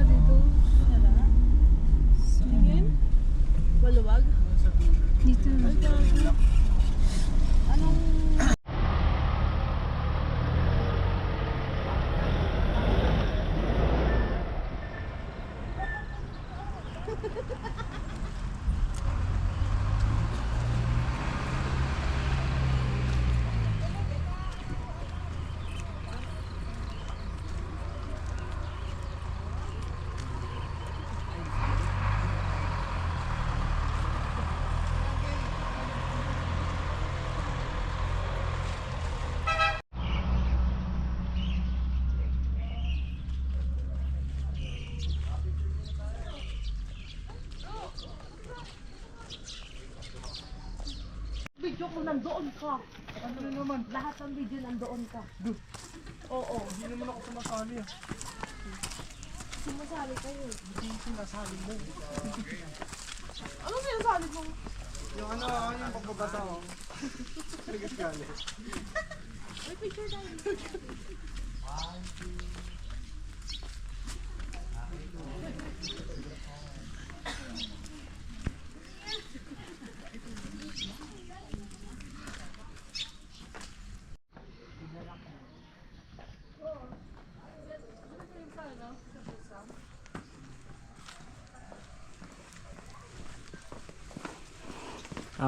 dito. Wala. Tingin? Maluwag? Dito. Ay, gago. Anong... Video ko nandoon ka. Ano na naman? Lahat ng video nandoon ka. Oo. Hindi naman ako sumasali ah. Sumasali kayo. Hindi sinasali mo. Ano sinasali mo? Yung ano, yung pagbabasa ko. Nag-galit. May picture tayo.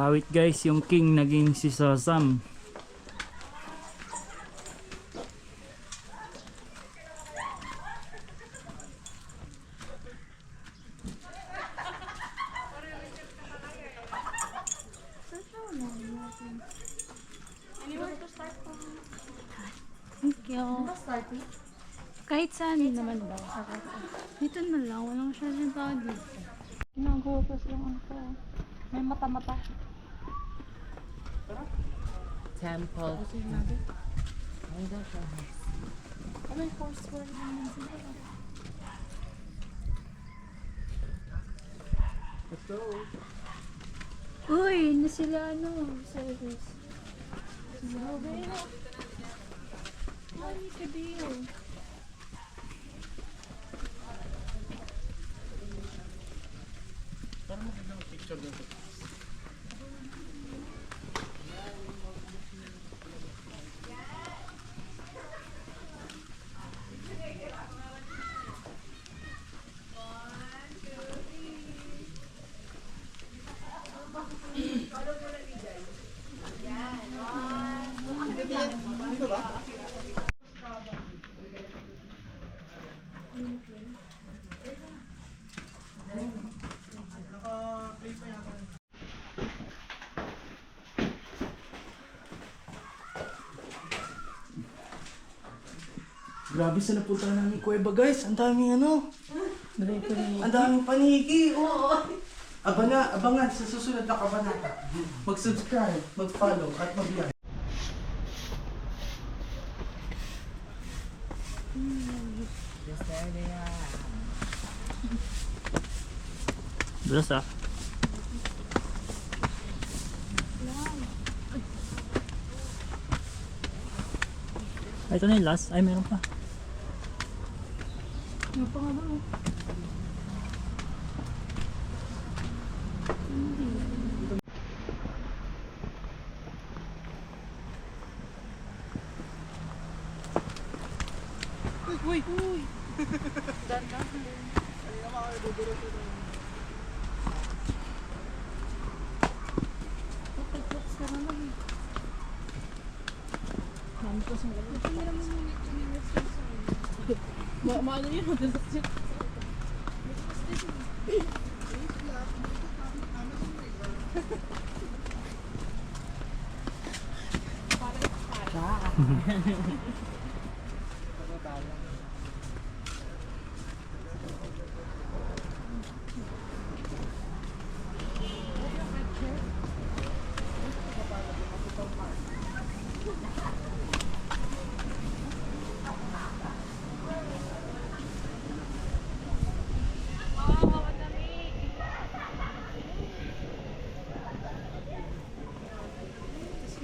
Wait guys, yung king naging si Shazam. Thank you. Kahit saan naman daw. Dito na lang. Walang masyadong tao dito. Ginagawas lang ako. May mata-mata. Temple. May horse word naman sila. Let's go. Uy, na sila ano, service. Grabe na. Ay, kabiyo. Parang magandang picture dito. Dito ba? Naka-play pa yata. Grabe sa napunta namin kuweba guys. Ang daming ano. Ang daming paniki. Oo. Abangan sa susunod na kabanata. Mag-subscribe, mag-follow at mag-like. Dulas ah. Ito na yung last. Ay, meron pa. Ano pa nga ba? Uy! Uy! Pag-flex ka naman eh. Dami ko sa lalo. Hindi naman yung Maano yun?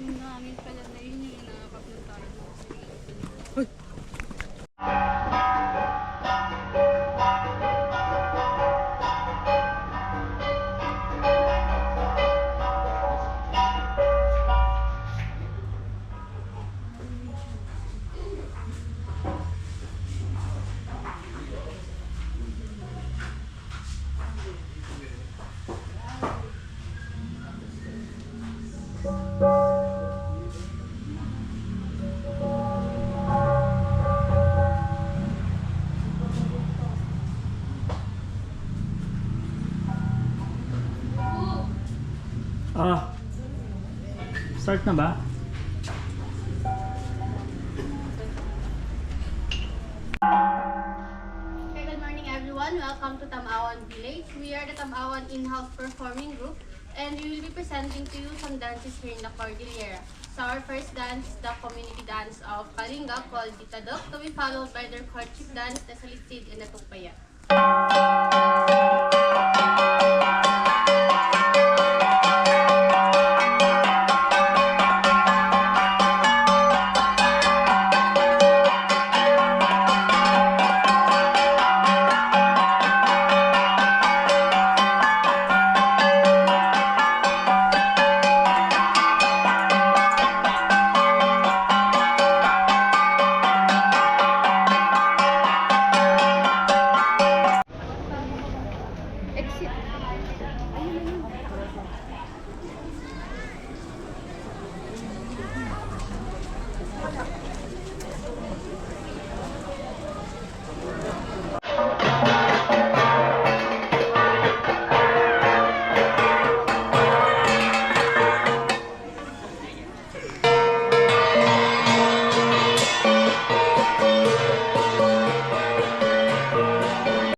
Yung hangin pala na yun yung nakakapil tayo. Ah, start na ba? Okay, good morning everyone. Welcome to Tamawan Village. We are the Tamawan in-house performing group and we will be presenting to you some dances here in the Cordillera. So our first dance, the community dance of Kalinga called Ditadok, to be followed by their courtship dance, the Salitid and the Tupaya.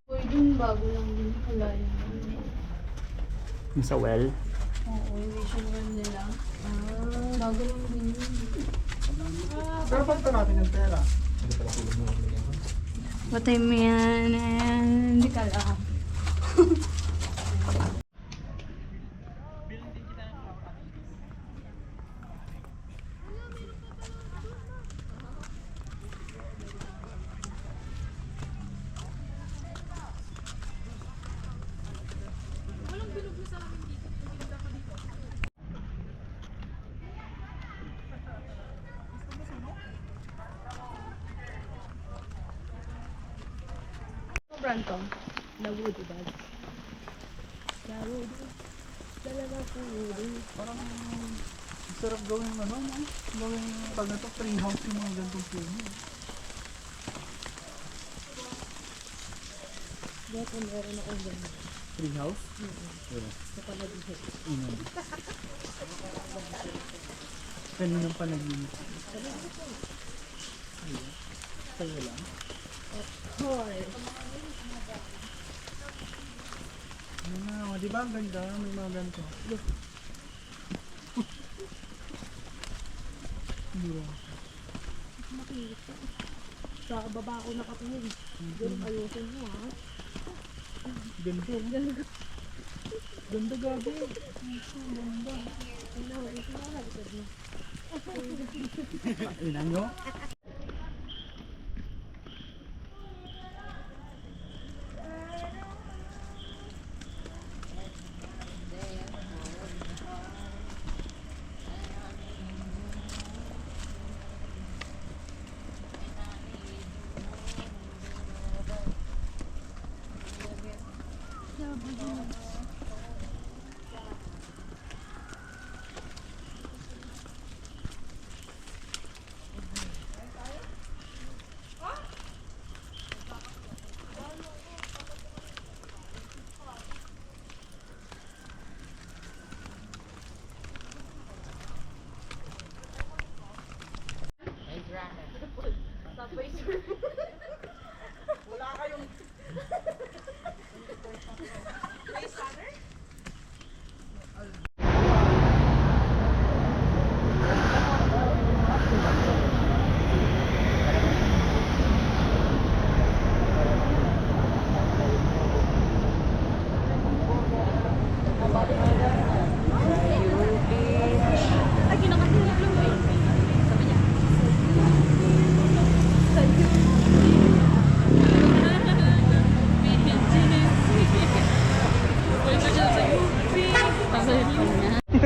Uy, dun bago lang din pala yun. Yung sa well. Oo, yung mission one nila. Bago lang din yun. Pero pagka natin ng pera. What I mean, hindi ka lang. Sobrang to. Lawod, diba? Lawod. Dalawa po yun. Parang sarap gawin ano, no? Gawin pag ito, tree house yung mga gantong puno. Dito meron ako ganun. Tree house? Sa panabihin. Kaninang panaginip. Sa'yo lang? Hoy. Ano na, di ba ang ganda? May mga ganito. Makita. Sa baba ako nakatingin. Ganun ayusin mo ha. Ganda. Ganda gabi. Ganda. Ina nyo?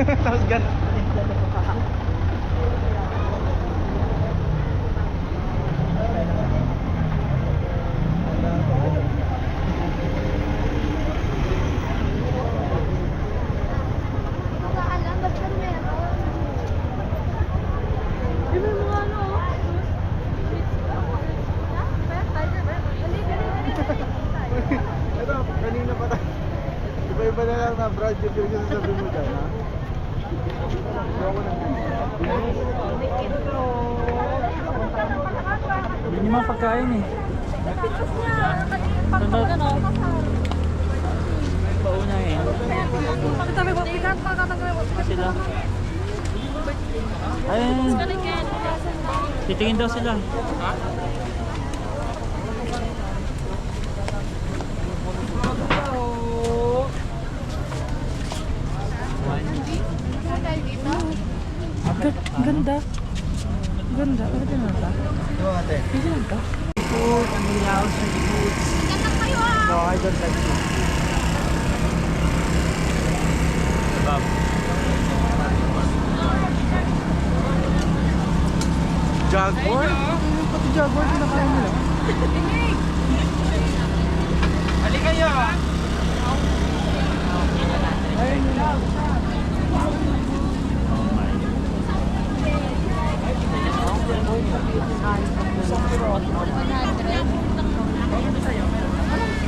Tapos gano'n. Ito, kanina pa tayo. Iba-iba na lang na Brad yung sasabi mo dyan, ha? Hindi naman pagkain eh. Pauna eh. Sila. Ayun. Titingin daw sila. Ang ganda. Ang ganda. Ano din ata? Pwede lang to? Food, ang nilaw sa foods. No, I don't like it. Bob. Jaguar? Pati Jaguar kinakain nila. Halika kayo!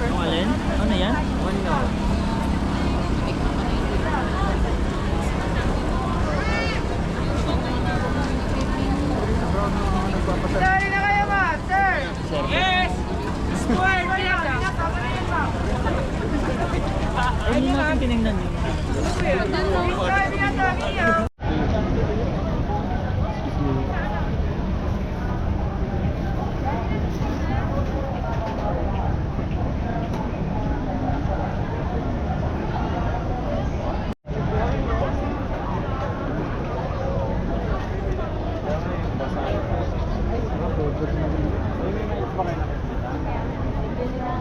Yung alin? Ano yan? Sorry na kayo ba, sir? Yes! Ay, hindi natin tinignan yun.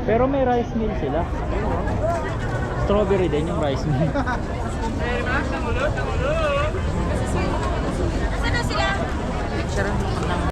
Pero may rice meal sila. Strawberry din yung rice meal. Nasaan na sila?